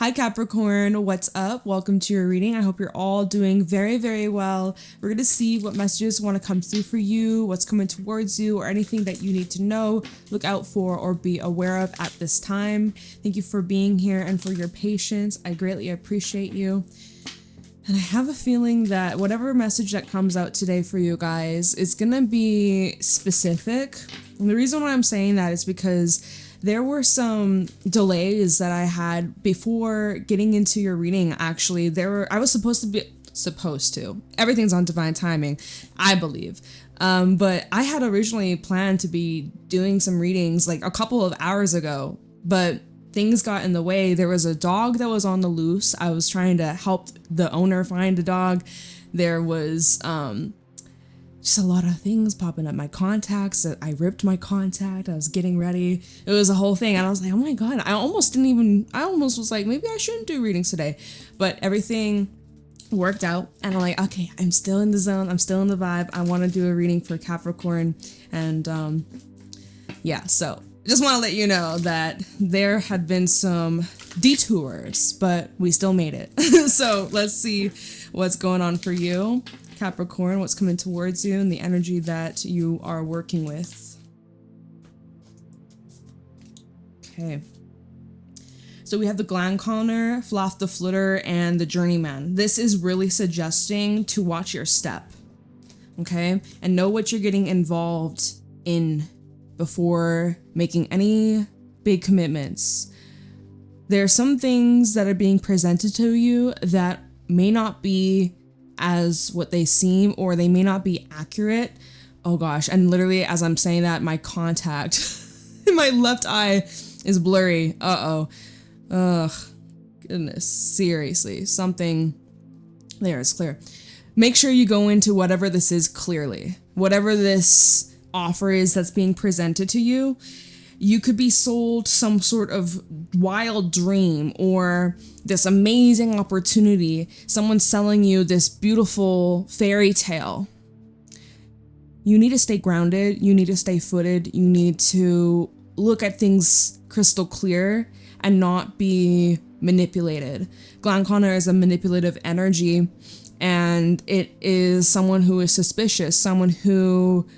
Hi Capricorn, what's up? Welcome to your reading. I hope you're all doing very, very well. We're going to see what messages want to come through for you, what's coming towards you, or anything that you need to know, look out for, or be aware of at this time. Thank you for being here and for your patience. I greatly appreciate you. And I have a feeling that whatever message that comes out today for you guys is going to be specific. And the reason why I'm saying that is because there were some delays that I had before getting into your reading. Actually, I was supposed to. Everything's on divine timing, I believe. But I had originally planned to be doing some readings like a couple of hours ago, but things got in the way. There was a dog that was on the loose. I was trying to help the owner find the dog. There was just a lot of things popping up. My contacts, I ripped my contact. I was getting ready. It was a whole thing. And I was like, oh my God, I almost was like, maybe I shouldn't do readings today. But everything worked out. And I'm like, okay, I'm still in the zone. I'm still in the vibe. I want to do a reading for Capricorn. And yeah, so just want to let you know that there had been some detours, but we still made it. So let's see what's going on for you, Capricorn, what's coming towards you and the energy that you are working with. Okay. So we have the Glanconner, Floth the Flutter, and the Journeyman. This is really suggesting to watch your step, okay? And know what you're getting involved in before making any big commitments. There are some things that are being presented to you that may not be as what they seem, or they may not be accurate. Oh gosh, and literally as I'm saying that, my contact in my left eye is blurry. Ugh, goodness, seriously, something there is clear. Make sure you go into whatever this is clearly. Whatever this offer is that's being presented to you, you could be sold some sort of wild dream or this amazing opportunity. Someone's selling you this beautiful fairy tale. You need to stay grounded. You need to stay footed. You need to look at things crystal clear and not be manipulated. Glanconner is a manipulative energy, and it is someone who is suspicious, someone who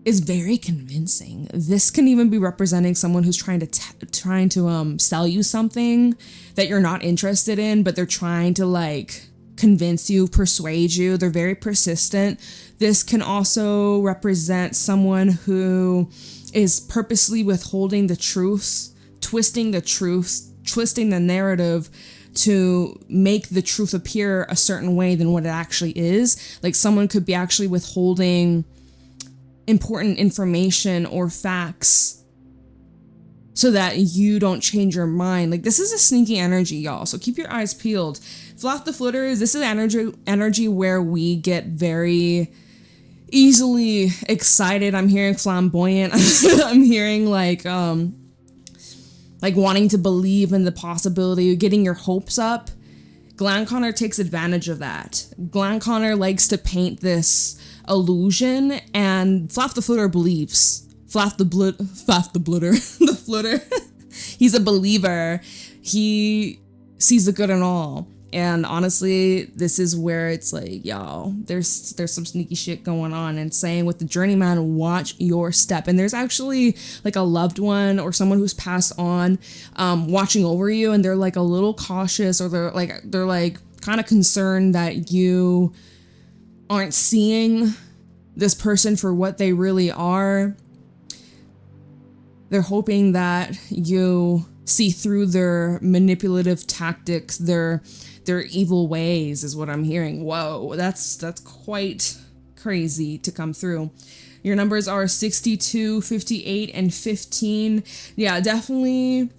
is very convincing. This can even be representing someone who's trying to sell you something that you're not interested in, but they're trying to like convince you, persuade you. They're very persistent. This can also represent someone who is purposely withholding the truth, twisting the narrative to make the truth appear a certain way than what it actually is. Like someone could be actually withholding important information or facts so that you don't change your mind. Like this is a sneaky energy, y'all. So keep your eyes peeled. Floth the Flutter, this is energy where we get very easily excited. I'm hearing flamboyant. I'm hearing like wanting to believe in the possibility of getting your hopes up. Glanconner takes advantage of that. Glanconner likes to paint this illusion, and Floth the Flutter believes. The Flutter. He's a believer. He sees the good in all. And honestly, this is where it's like, y'all, there's some sneaky shit going on. And saying with the Journeyman, watch your step. And there's actually like a loved one or someone who's passed on watching over you, and they're like a little cautious, or they're like kind of concerned that you aren't seeing this person for what they really are. They're hoping that you see through their manipulative tactics, their evil ways is what I'm hearing. Whoa, that's quite crazy to come through. Your numbers are 62, 58, and 15. Yeah, definitely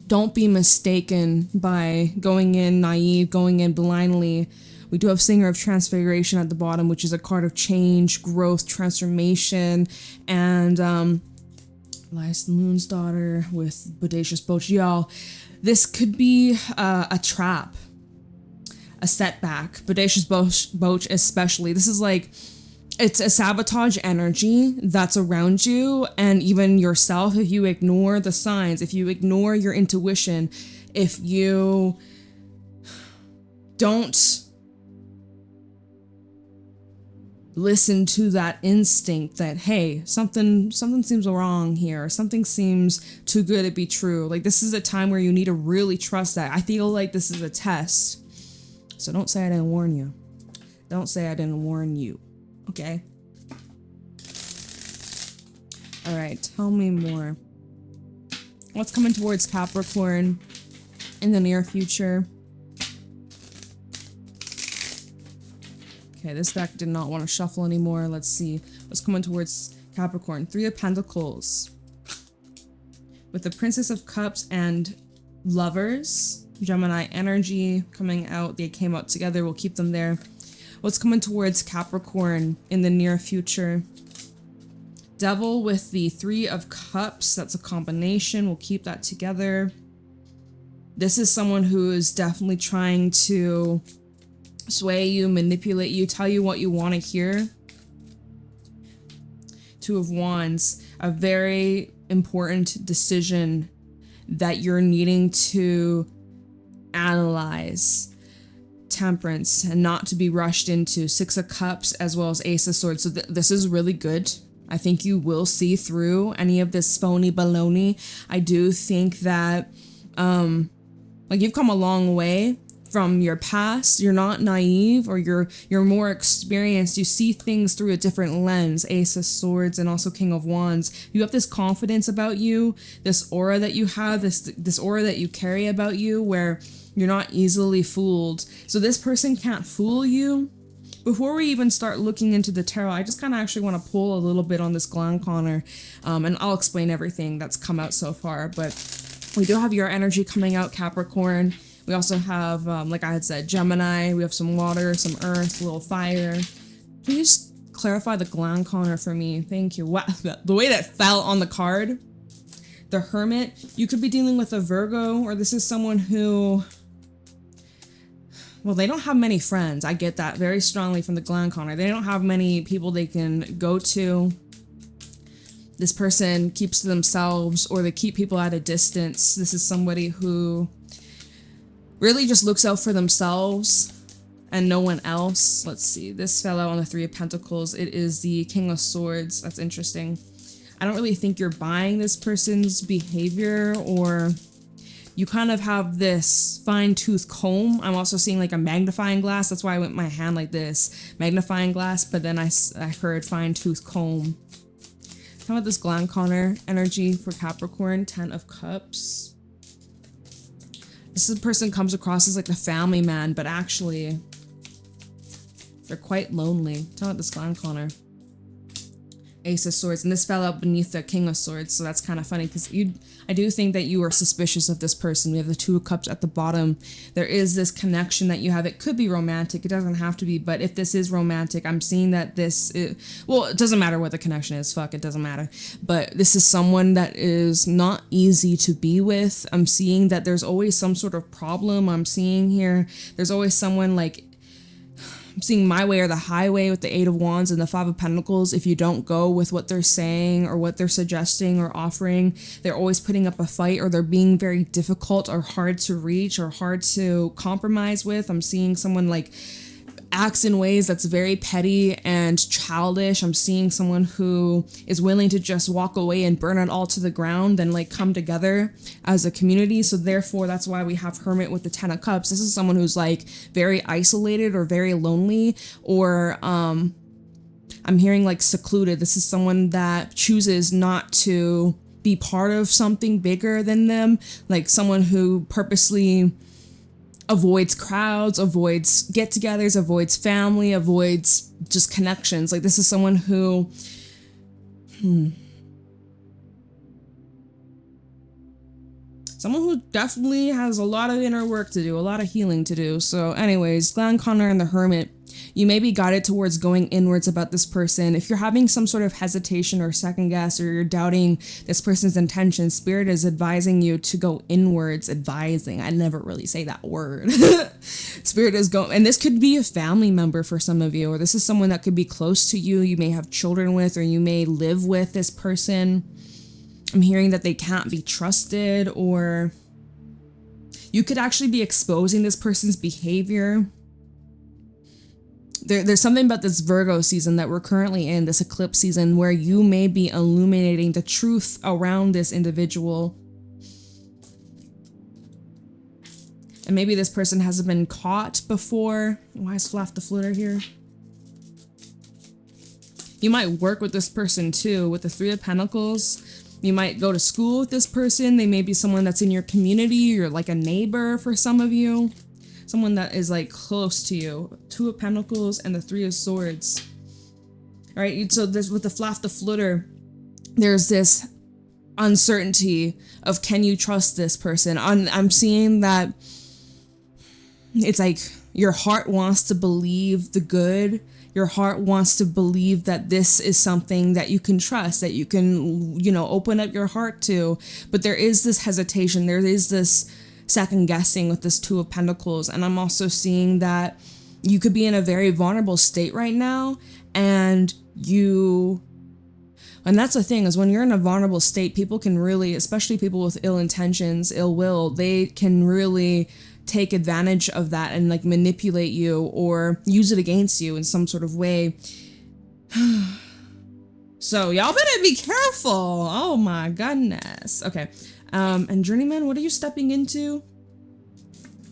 don't be mistaken by going in naive, going in blindly. We do have Singer of Transfiguration at the bottom, which is a card of change, growth, transformation, and Last Moon's Daughter with Bodacious Boach. Y'all, this could be a trap, a setback. Bodacious Boach especially. This is like it's a sabotage energy that's around you and even yourself if you ignore the signs, if you ignore your intuition, if you don't listen to that instinct that, hey, something seems wrong here, something seems too good to be true. Like, this is a time where you need to really trust that. I feel like this is a test. So don't say I didn't warn you. Don't say I didn't warn you. Okay? All right, tell me more. What's coming towards Capricorn in the near future? Okay, this deck did not want to shuffle anymore. Let's see what's coming towards Capricorn. 3 of Pentacles. With the Princess of Cups and Lovers. Gemini energy coming out. They came out together. We'll keep them there. What's coming towards Capricorn in the near future? Devil with the 3 of Cups. That's a combination. We'll keep that together. This is someone who is definitely trying to sway you, manipulate you, tell you what you want to hear. 2 of Wands, a very important decision that you're needing to analyze. Temperance, and not to be rushed into. 6 of Cups as well as Ace of Swords. So this is really good. I think you will see through any of this phony baloney. I do think that like, you've come a long way from your past. You're not naive, or you're more experienced. You see things through a different lens. Ace of Swords and also King of Wands. You have this confidence about you, this aura that you have, this aura that you carry about you, where you're not easily fooled. So this person can't fool you. Before we even start looking into the tarot, I just kind of actually want to pull a little bit on this Glanconner, and I'll explain everything that's come out so far. But we do have your energy coming out, Capricorn. We also have, like I had said, Gemini. We have some water, some earth, a little fire. Can you just clarify the Glanconner for me? Thank you. Wow, the way that fell on the card. The Hermit. You could be dealing with a Virgo, or this is someone who, well, they don't have many friends. I get that very strongly from the Glanconner. They don't have many people they can go to. This person keeps to themselves, or they keep people at a distance. This is somebody who really just looks out for themselves and no one else. Let's see. This fell out on the 3 of Pentacles. It is the King of Swords. That's interesting. I don't really think you're buying this person's behavior, or you kind of have this fine-tooth comb. I'm also seeing like a magnifying glass. That's why I went my hand like this. Magnifying glass, but then I heard fine-tooth comb. How about this Glanconner energy for Capricorn? 10 of Cups. This person comes across as like the family man, but actually they're quite lonely. Tell about this Glanconner. Ace of Swords, and this fell out beneath the King of Swords, so that's kind of funny because I do think that you are suspicious of this person. We have the 2 of Cups at the bottom. There is this connection that you have. It could be romantic. It doesn't have to be, but if this is romantic, I'm seeing that well, it doesn't matter what the connection is. Fuck, it doesn't matter. But this is someone that is not easy to be with. I'm seeing that there's always some sort of problem. I'm seeing here, there's always someone like, I'm seeing my way or the highway with the 8 of Wands and the 5 of Pentacles. If you don't go with what they're saying or what they're suggesting or offering, they're always putting up a fight, or they're being very difficult or hard to reach or hard to compromise with. I'm seeing someone like acts in ways that's very petty and childish. I'm seeing someone who is willing to just walk away and burn it all to the ground and like come together as a community. So therefore, that's why we have Hermit with the 10 of Cups. This is someone who's like very isolated or very lonely, or I'm hearing like secluded. This is someone that chooses not to be part of something bigger than them, like someone who purposely avoids crowds, avoids get-togethers, avoids family, avoids just connections. Like, this is someone who someone who definitely has a lot of inner work to do, a lot of healing to do. So anyways, Glanconner and the Hermit, You may be guided towards going inwards about this person. If you're having some sort of hesitation or second guess, or you're doubting this person's intentions, Spirit is advising you to go inwards. Advising. I never really say that word. Spirit is going, and this could be a family member for some of you, or this is someone that could be close to you. You may have children with, or you may live with this person. I'm hearing that they can't be trusted, or you could actually be exposing this person's behavior. There's something about this Virgo season that we're currently in, this eclipse season, where you may be illuminating the truth around this individual. And maybe this person hasn't been caught before. Why is Flaff the Flitter here? You might work with this person too, with the Three of Pentacles. You might go to school with this person. They may be someone that's in your community, or like a neighbor for some of you. Someone that is like close to you. Two of Pentacles and the Three of Swords. All right, so this with the Flaff the Flitter, there's this uncertainty of, can you trust this person? I'm seeing that it's like your heart wants to believe the good. Your heart wants to believe that this is something that you can trust, that you can, you know, open up your heart to. But there is this hesitation. There is this second guessing with this Two of Pentacles. And I'm also seeing that you could be in a very vulnerable state right now, and that's the thing, is when you're in a vulnerable state, people can really, especially people with ill intentions, ill will, they can really take advantage of that and like manipulate you or use it against you in some sort of way. So y'all better be careful. Oh my goodness. Okay. And Journeyman, what are you stepping into?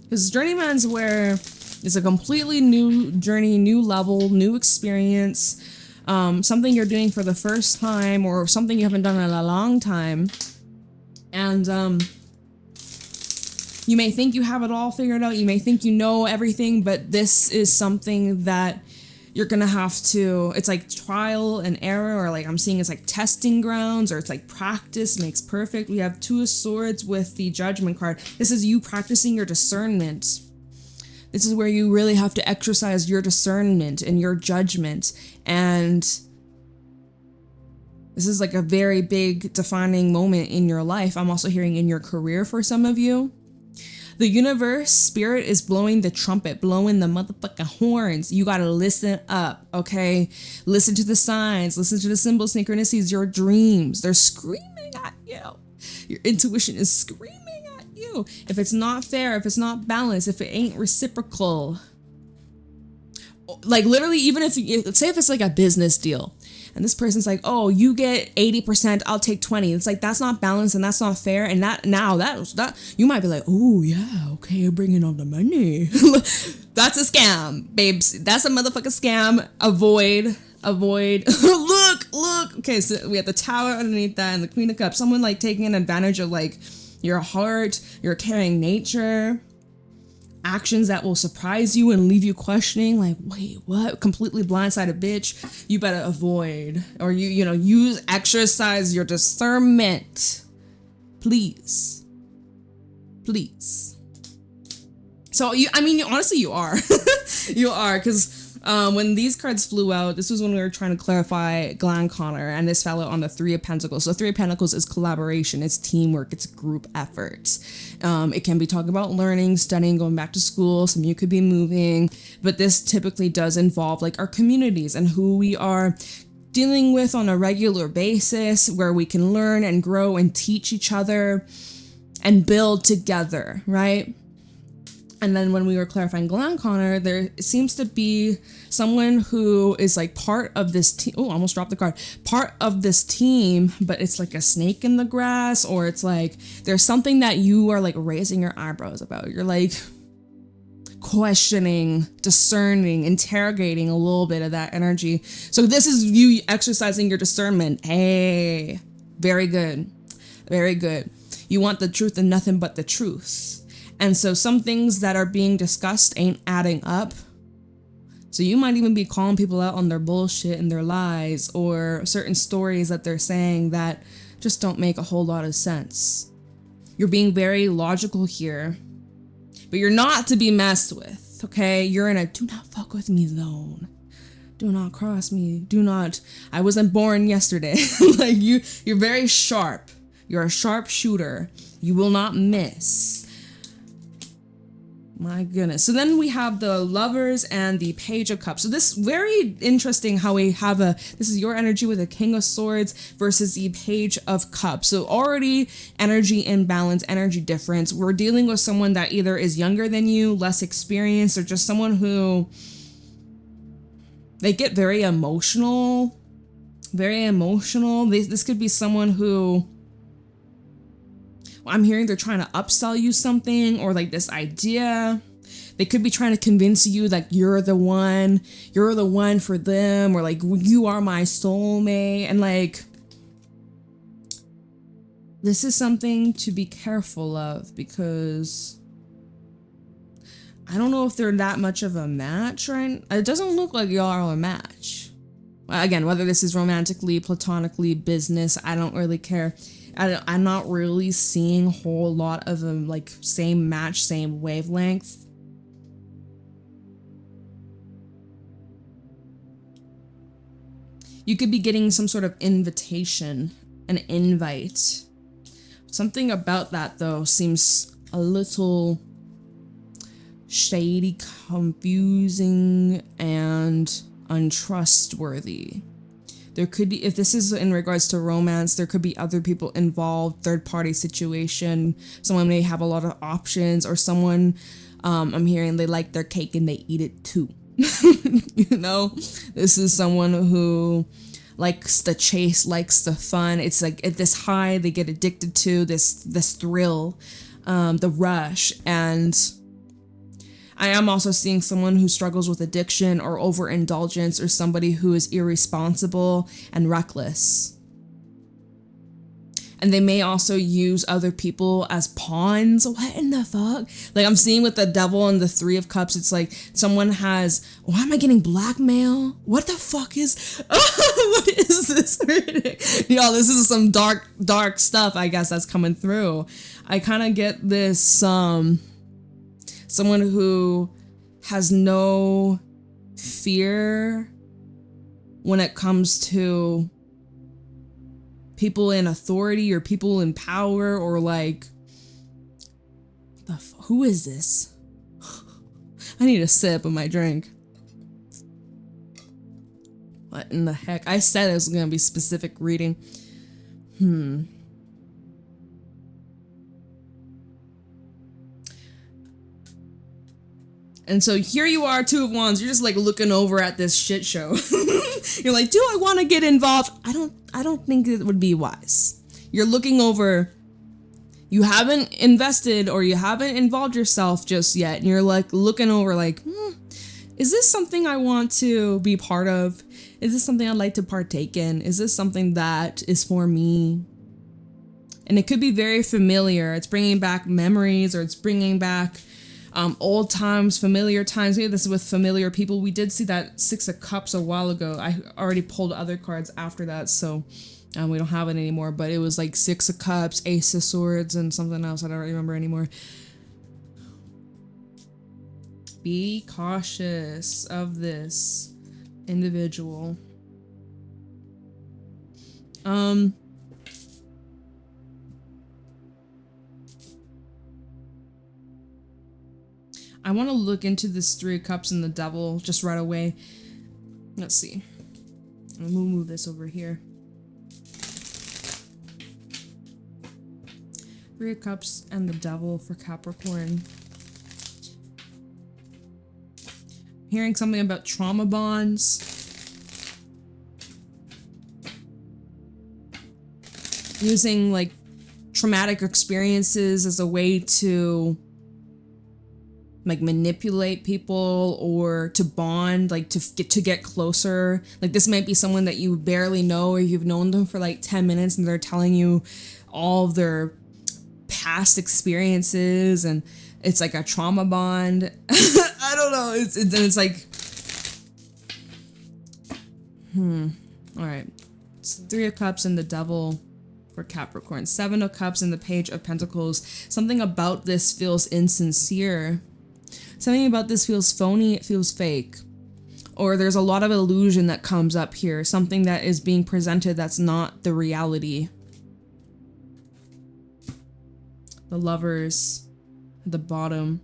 Because Journeyman's where it's a completely new journey, new level, new experience, something you're doing for the first time, or something you haven't done in a long time. And you may think you have it all figured out. You may think you know everything, but this is something that you're gonna have to, it's like trial and error, or like I'm seeing it's like testing grounds, or it's like practice makes perfect. We have Two of Swords with the Judgment card. This is you practicing your discernment. This is where you really have to exercise your discernment and your judgment. And this is like a very big defining moment in your life. I'm also hearing in your career for some of you. The universe, Spirit is blowing the trumpet, blowing the motherfucking horns. You gotta listen up, okay? Listen to the signs, listen to the symbols, synchronicities, your dreams. They're screaming at you. Your intuition is screaming at you. If it's not fair, if it's not balanced, if it ain't reciprocal. Like literally, even if, say if it's like a business deal, and this person's like, oh, you get 80%, I'll take 20. It's like, that's not balanced and that's not fair. And that you might be like, oh yeah, okay, you're bringing on the money. That's a scam, babes. That's a motherfucking scam. Avoid. Look. Okay, so we have the Tower underneath that and the Queen of Cups. Someone like taking advantage of like your heart, your caring nature. Actions that will surprise you and leave you questioning, like, wait, what? Completely blindsided bitch. You better avoid, or exercise your discernment, please. So honestly, you are. You are, because when these cards flew out, this was when we were trying to clarify Glan Connor, and this fell out on the Three of Pentacles. So Three of Pentacles is collaboration, it's teamwork, it's group efforts. It can be talking about learning, studying, going back to school. Some of you could be moving, but this typically does involve like our communities and who we are dealing with on a regular basis, where we can learn and grow and teach each other and build together, right? And then when we were clarifying Glan Connor, there seems to be someone who is like part of this team. Oh, almost dropped the card. Part of this team, but it's like a snake in the grass, or it's like there's something that you are like raising your eyebrows about. You're like questioning, discerning, interrogating a little bit of that energy. So this is you exercising your discernment. Hey, very good. Very good. You want the truth and nothing but the truth. And so some things that are being discussed ain't adding up. So you might even be calling people out on their bullshit and their lies, or certain stories that they're saying that just don't make a whole lot of sense. You're being very logical here, but you're not to be messed with. with, okay? You're in a do not fuck with me zone. Do not cross me. Do not. I wasn't born yesterday. Like you're very sharp. You're a sharp shooter. You will not miss. My goodness. So then we have the Lovers and the Page of Cups. So this very interesting how we have this is your energy with a King of Swords versus the Page of Cups. So already energy imbalance, energy difference. We're dealing with someone that either is younger than you, less experienced, or just someone who they get very emotional. Very emotional. This could be someone who I'm hearing they're trying to upsell you something or like this idea. They could be trying to convince you that you're the one for them, or like you are my soulmate. And like, this is something to be careful of because I don't know if they're that much of a match, right? It doesn't look like y'all are a match. Again, whether this is romantically, platonically, business, I don't really care. I'm not really seeing a whole lot of them like same match, same wavelength. You could be getting some sort of invitation, an invite. Something about that though seems a little shady, confusing, and untrustworthy. There could be, if this is in regards to romance, there could be other people involved, third-party situation. Someone may have a lot of options, or someone, I'm hearing they like their cake and they eat it too. You know, this is someone who likes the chase, likes the fun. It's like at this high they get addicted to, this thrill, the rush. And I am also seeing someone who struggles with addiction or overindulgence, or somebody who is irresponsible and reckless. And they may also use other people as pawns. What in the fuck? Like I'm seeing with the Devil and the Three of Cups, it's like someone has, why am I getting blackmail? What the fuck is, what is this reading? Y'all, this is some dark stuff, I guess, that's coming through. I kind of get this, someone who has no fear when it comes to people in authority or people in power, or like, who is this? I need a sip of my drink. What in the heck? I said it was gonna be specific reading. And so here you are, Two of Wands. You're just like looking over at this shit show. You're like, do I want to get involved? I don't think it would be wise. You're looking over. You haven't invested or you haven't involved yourself just yet. And you're like looking over like, is this something I want to be part of? Is this something I'd like to partake in? Is this something that is for me? And it could be very familiar. It's bringing back memories, or it's bringing back old times, familiar times. Maybe this is with familiar people. We did see that Six of Cups a while ago. I already pulled other cards after that, so we don't have it anymore. But it was like Six of Cups, Ace of Swords, and something else I don't remember anymore. Be cautious of this individual. I want to look into this Three of Cups and the Devil just right away. Let's see. I'm gonna move this over here. Three of Cups and the Devil for Capricorn. Hearing something about trauma bonds. Using like traumatic experiences as a way to like manipulate people or to bond, like to get closer. Like this might be someone that you barely know, or you've known them for like 10 minutes and they're telling you all of their past experiences, and it's like a trauma bond. I don't know. It's like, all right. It's Three of Cups and the Devil for Capricorn. Seven of Cups and the Page of Pentacles. Something about this feels insincere. Something about this feels phony, it feels fake. Or there's a lot of illusion that comes up here. Something that is being presented that's not the reality. The Lovers at the bottom.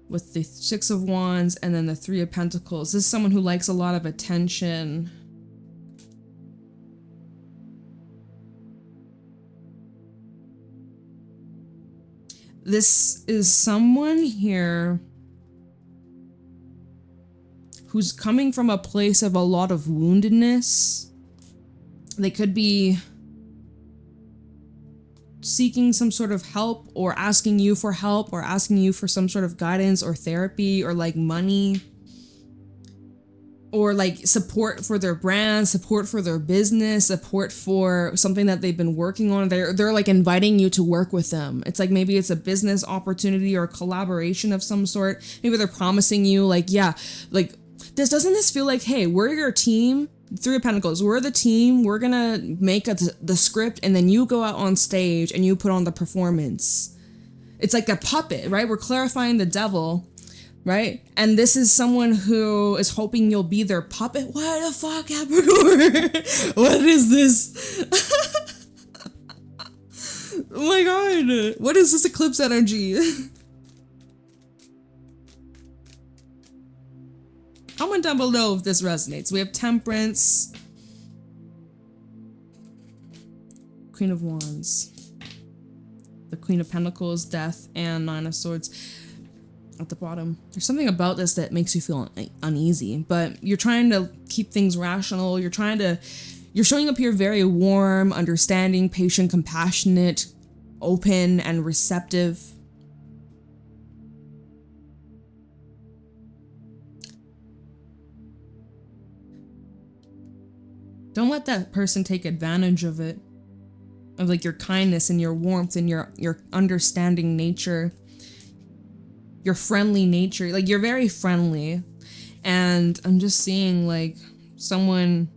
With the Six of Wands and then the Three of Pentacles. This is someone who likes a lot of attention. This is someone here who's coming from a place of a lot of woundedness. They could be seeking some sort of help or asking you for help or asking you for some sort of guidance or therapy or like money or like support for their brand, support for their business, support for something that they've been working on. They're like inviting you to work with them. It's like maybe it's a business opportunity or collaboration of some sort. Maybe they're promising you like, yeah, like doesn't this feel like, hey, we're your team? Three of Pentacles, we're the team, we're gonna make the script and then you go out on stage and you put on the performance. It's like a puppet, right? We're clarifying the devil, right? And this is someone who is hoping you'll be their puppet. What the fuck, Capricorn? What is this? Oh my god, what is this eclipse energy? Comment down below if this resonates. We have Temperance, Queen of Wands, the Queen of Pentacles, Death, and Nine of Swords at the bottom. There's something about this that makes you feel uneasy, but you're trying to keep things rational. You're showing up here very warm, understanding, patient, compassionate, open, and receptive. Don't let that person take advantage of it. Of like your kindness and your warmth and your understanding nature. Your friendly nature. Like you're very friendly. And I'm just seeing like someone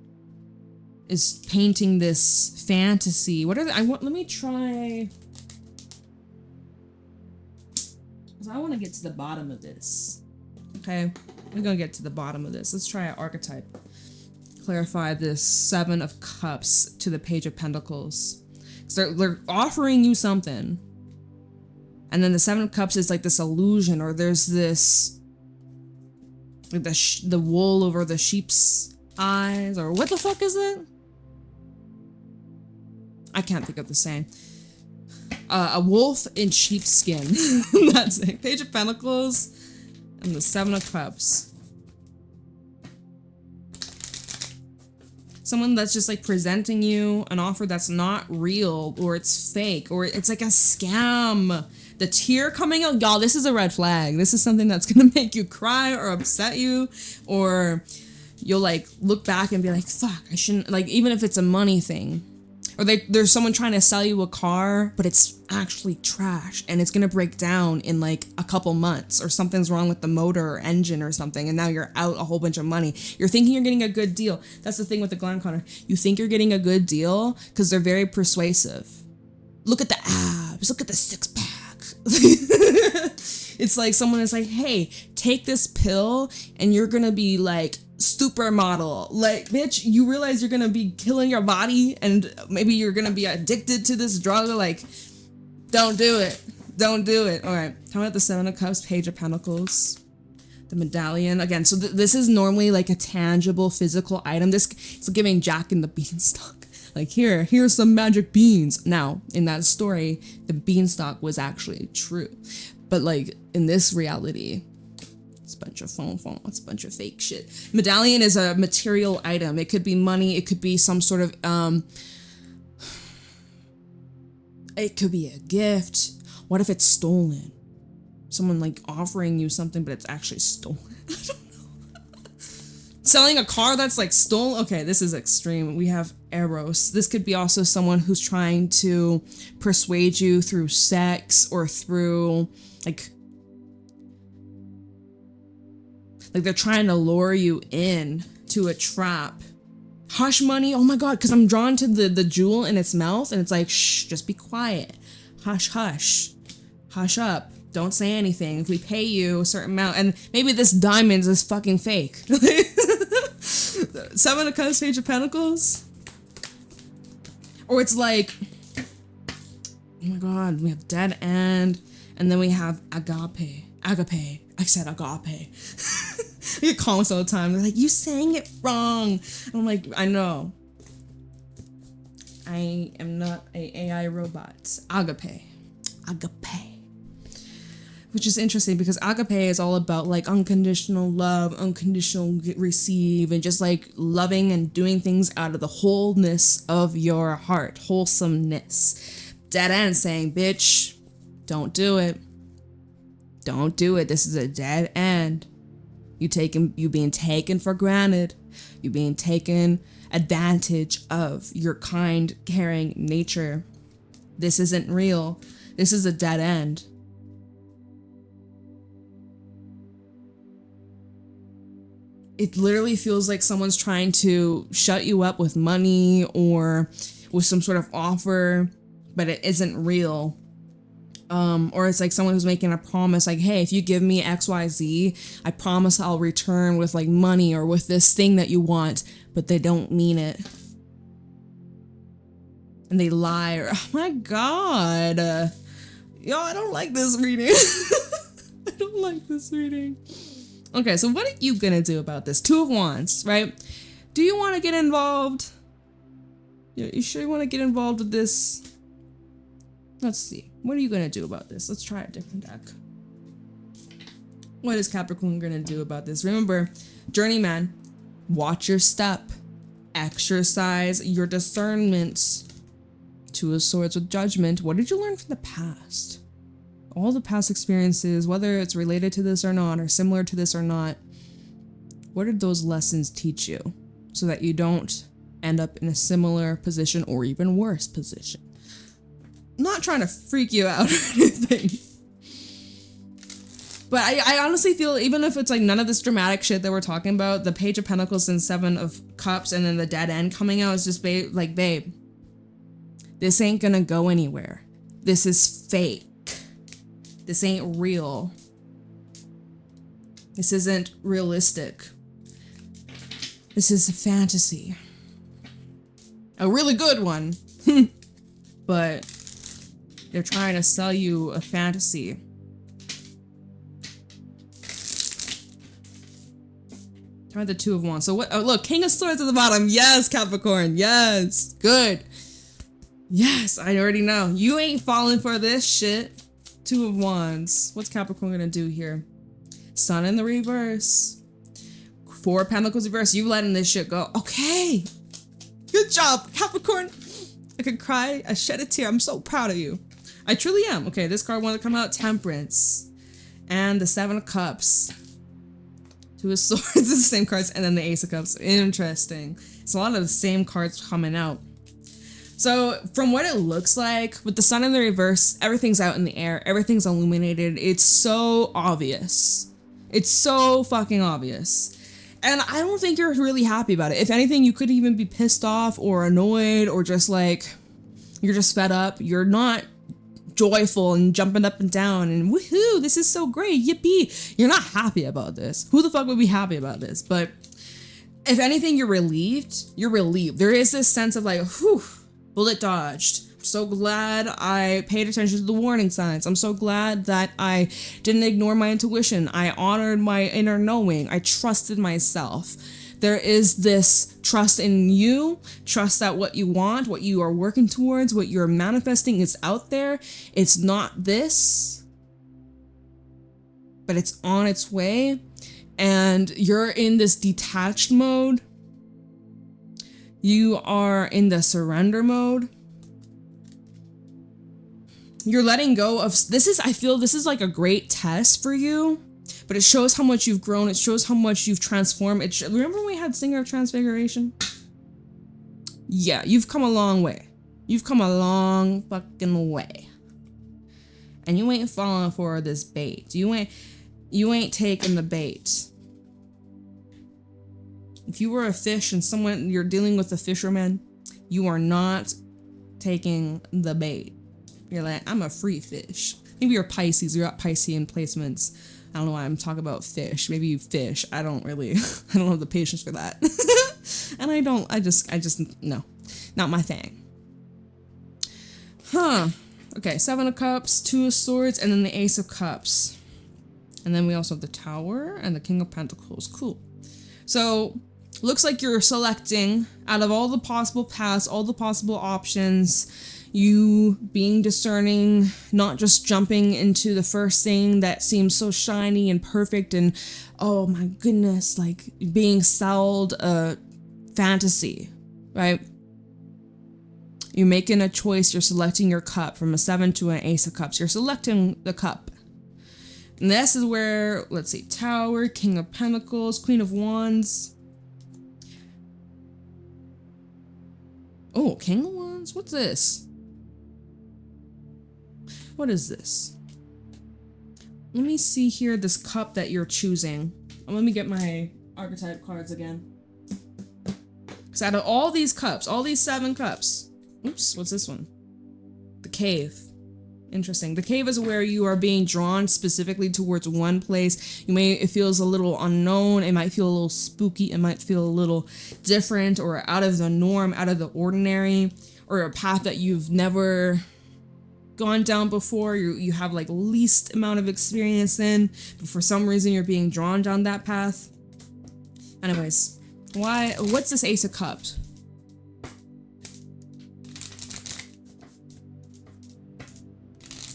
is painting this fantasy. What are they? Let me try. Because I want to get to the bottom of this. Okay? We're going to get to the bottom of this. Let's try an archetype. Clarify this Seven of Cups to the Page of Pentacles. So they're offering you something. And then the Seven of Cups is like this illusion, or there's this like the wool over the sheep's eyes, or what the fuck is it? I can't think of the saying. A wolf in sheep's skin. That's it. Page of Pentacles and the Seven of Cups. Someone that's just like presenting you an offer that's not real, or it's fake, or it's like a scam. The tear coming out, y'all, this is a red flag. This is something that's gonna make you cry or upset you, or you'll like look back and be like, fuck, I shouldn't, like, even if it's a money thing. Or there's someone trying to sell you a car, but it's actually trash and it's gonna break down in like a couple months, or something's wrong with the motor or engine or something, and now you're out a whole bunch of money. You're thinking you're getting a good deal. That's the thing with the Glam Conner. You think you're getting a good deal because they're very persuasive. Look at the abs, look at the six pack. It's like someone is like, hey, take this pill and you're gonna be like supermodel. Like, bitch, you realize you're gonna be killing your body and maybe you're gonna be addicted to this drug. Like, don't do it. Don't do it. All right. How about the Seven of Cups, Page of Pentacles, the medallion again? So this is normally like a tangible physical item. It's giving Jack and the Beanstalk. Like, here's some magic beans. Now, in that story, the beanstalk was actually true. But like in this reality, it's a bunch of phone, it's a bunch of fake shit. Medallion is a material item. It could be money, it could be some sort of it could be a gift. What if it's stolen? Someone like offering you something, but it's actually stolen. I don't know. Selling a car that's like stolen. Okay, this is extreme. We have Eros. This could be also someone who's trying to persuade you through sex or through like they're trying to lure you in to a trap. Hush money. Oh my god, because I'm drawn to the jewel in its mouth and it's like, shh, just be quiet. Hush, hush. Hush up. Don't say anything. If we pay you a certain amount, and maybe this diamond is fucking fake. 7 of Cups, Page of Pentacles. Or it's like, oh my god, we have dead end, and then we have agape. Agape. I said agape. I get comments all the time. They're like, you saying it wrong. And I'm like, I know. I am not a AI robot. Agape. Agape. Which is interesting because agape is all about like unconditional love, unconditional receive, and just like loving and doing things out of the wholeness of your heart, wholesomeness. Dead end saying, bitch, don't do it. Don't do it. This is a dead end. You being taken for granted. You being taken advantage of your kind, caring nature. This isn't real. This is a dead end. It literally feels like someone's trying to shut you up with money or with some sort of offer, but it isn't real. Or it's like someone who's making a promise like, hey, if you give me XYZ, I promise I'll return with like money or with this thing that you want, but they don't mean it. And they lie. Or, oh my god. Yo, I don't like this reading. I don't like this reading. Okay, so what are you gonna do about this? 2 of Wands, right? Do you want to get involved? You sure you want to get involved with this? Let's see. What are you gonna do about this? Let's try a different deck. What is Capricorn gonna do about this? Remember, journeyman, watch your step. Exercise your discernment. 2 of Swords with Judgment. What did you learn from the past? All the past experiences, whether it's related to this or not, or similar to this or not, what did those lessons teach you so that you don't end up in a similar position or even worse position? I'm not trying to freak you out or anything. But I honestly feel, even if it's like none of this dramatic shit that we're talking about, the Page of Pentacles and 7 of Cups and then the dead end coming out is just like, babe, this ain't gonna go anywhere. This is fake. This ain't real. This isn't realistic. This is a fantasy. A really good one. But they're trying to sell you a fantasy. Try the 2 of Wands. So what? Oh, look, King of Swords at the bottom. Yes, Capricorn. Yes. Good. Yes, I already know. You ain't falling for this shit. 2 of Wands. What's Capricorn gonna do here? Sun in the reverse. 4 of Pentacles reverse. You letting this shit go. Okay. Good job, Capricorn. I could cry. I shed a tear. I'm so proud of you. I truly am. Okay, this card wanted to come out. Temperance. And the 7 of Cups. 2 of Swords. It's the same cards. And then the Ace of Cups. Interesting. It's a lot of the same cards coming out. So from what it looks like, with the sun in the reverse, everything's out in the air. Everything's illuminated. It's so obvious. It's so fucking obvious. And I don't think you're really happy about it. If anything, you could even be pissed off or annoyed or just like, you're just fed up. You're not joyful and jumping up and down and woohoo, this is so great, yippee. You're not happy about this. Who the fuck would be happy about this? But if anything, you're relieved. You're relieved. There is this sense of like, whew, bullet dodged. I'm so glad I paid attention to the warning signs. I'm so glad that I didn't ignore my intuition. I honored my inner knowing. I trusted myself. There is this trust in you, trust that what you want, what you are working towards, what you're manifesting is out there. It's not this, but it's on its way. And you're in this detached mode. You are in the surrender mode. You're letting go of this. I feel this is like a great test for you, but it shows how much you've grown. It shows how much you've transformed. Remember when we had Singer of Transfiguration? Yeah, you've come a long way. You've come a long fucking way. And you ain't falling for this bait. You ain't taking the bait. If you were a fish and you're dealing with a fisherman, you are not taking the bait. You're like, I'm a free fish. Maybe you're Pisces. You're got Piscean placements. I don't know why I'm talking about fish. Maybe you fish. I don't have the patience for that. And I just, no, not my thing. Huh. Okay, 7 of Cups, 2 of Swords, and then the Ace of Cups. And then we also have the Tower and the King of Pentacles. Cool. So, looks like you're selecting out of all the possible paths, all the possible options, you being discerning, not just jumping into the first thing that seems so shiny and perfect and, oh my goodness, like being sold a fantasy, right? You're making a choice, you're selecting your cup from a 7 to an Ace of Cups. You're selecting the cup. And this is where, let's see, Tower, King of Pentacles, Queen of Wands. Oh, King of Wands? What's this? What is this? Let me see here, this cup that you're choosing. Let me get my archetype cards again. Because out of all these cups, all these 7 cups, oops, what's this one? The Cave. Interesting. The Cave is where you are being drawn specifically towards one place. It feels a little unknown. It might feel a little spooky. It might feel a little different or out of the norm, out of the ordinary, or a path that you've never gone down before. You have like least amount of experience in, but for some reason you're being drawn down that path. Anyways, what's this Ace of Cups?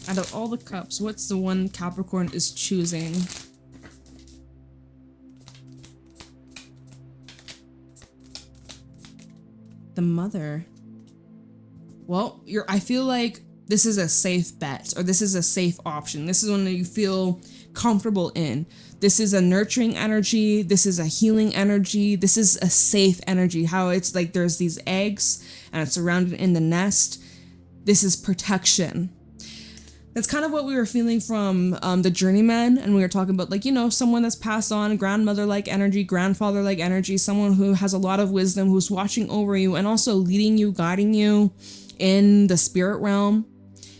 Out of all the cups, what's the one Capricorn is choosing? The Mother. Well, I feel like this is a safe bet, or this is a safe option. This is one that you feel comfortable in. This is a nurturing energy. This is a healing energy. This is a safe energy. How it's like there's these eggs and it's surrounded in the nest. This is protection. That's kind of what we were feeling from the Journeyman, and we were talking about, like, you know, someone that's passed on, grandmother-like energy, grandfather-like energy, someone who has a lot of wisdom, who's watching over you and also leading you, guiding you in the spirit realm.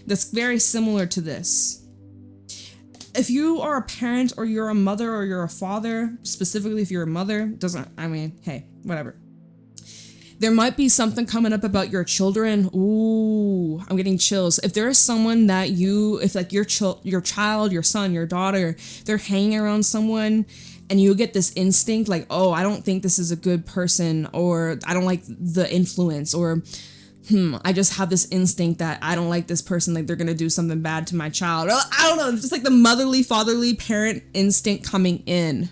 That's very similar to this. If you are a parent or you're a mother or you're a father, specifically if you're a mother, hey, whatever. There might be something coming up about your children. Ooh, I'm getting chills. If there is someone that if like your child, your son, your daughter, they're hanging around someone and you get this instinct like, oh, I don't think this is a good person, or I don't like the influence, or I just have this instinct that I don't like this person, like they're gonna do something bad to my child. I don't know, just like the motherly, fatherly parent instinct coming in.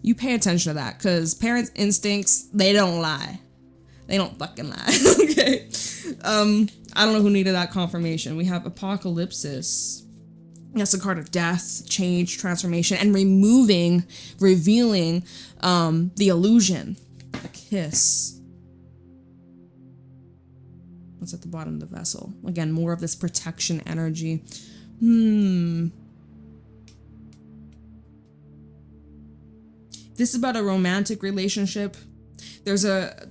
You pay attention to that, because parents' instincts, they don't lie. They don't fucking lie, okay? I don't know who needed that confirmation. We have Apocalypsis. That's a card of death, change, transformation, and revealing the illusion. A kiss. What's at the bottom of the vessel? Again, more of this protection energy. This is about a romantic relationship. There's a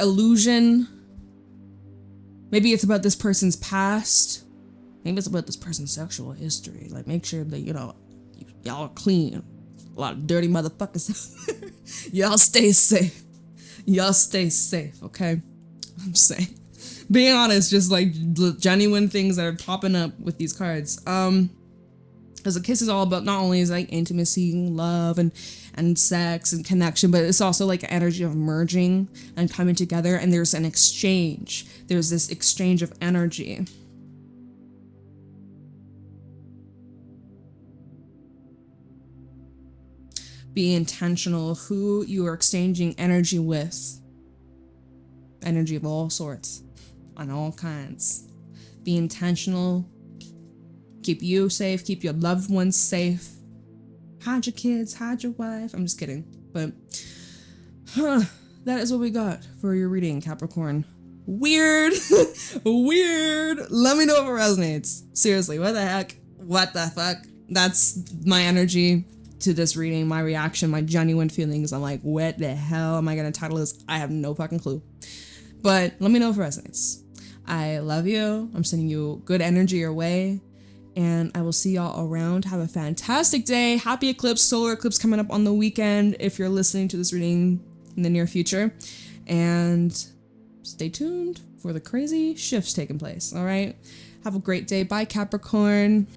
illusion. Maybe it's about this person's past. Maybe it's about this person's sexual history. Like, make sure that, y'all are clean. A lot of dirty motherfuckers out there. Y'all stay safe. Y'all stay safe, okay? I'm just saying. Being honest, just like genuine things that are popping up with these cards. Because a kiss is all about, not only is like intimacy, love, and sex and connection, but it's also like an energy of merging and coming together, and there's an exchange. There's this exchange of energy. Be intentional who you are exchanging energy with. Energy of all sorts, on all kinds. Be intentional. Keep you safe, keep your loved ones safe. Hide your kids, hide your wife. I'm just kidding. But that is what we got for your reading, Capricorn. Weird. Weird. Let me know if it resonates. Seriously, what the heck? What the fuck? That's my energy to this reading, my reaction, my genuine feelings. I'm like, what the hell am I gonna title this? I have no fucking clue. But let me know if it resonates. I love you. I'm sending you good energy your way. And I will see y'all around. Have a fantastic day. Happy eclipse, solar eclipse coming up on the weekend if you're listening to this reading in the near future. And stay tuned for the crazy shifts taking place. All right. Have a great day. Bye, Capricorn.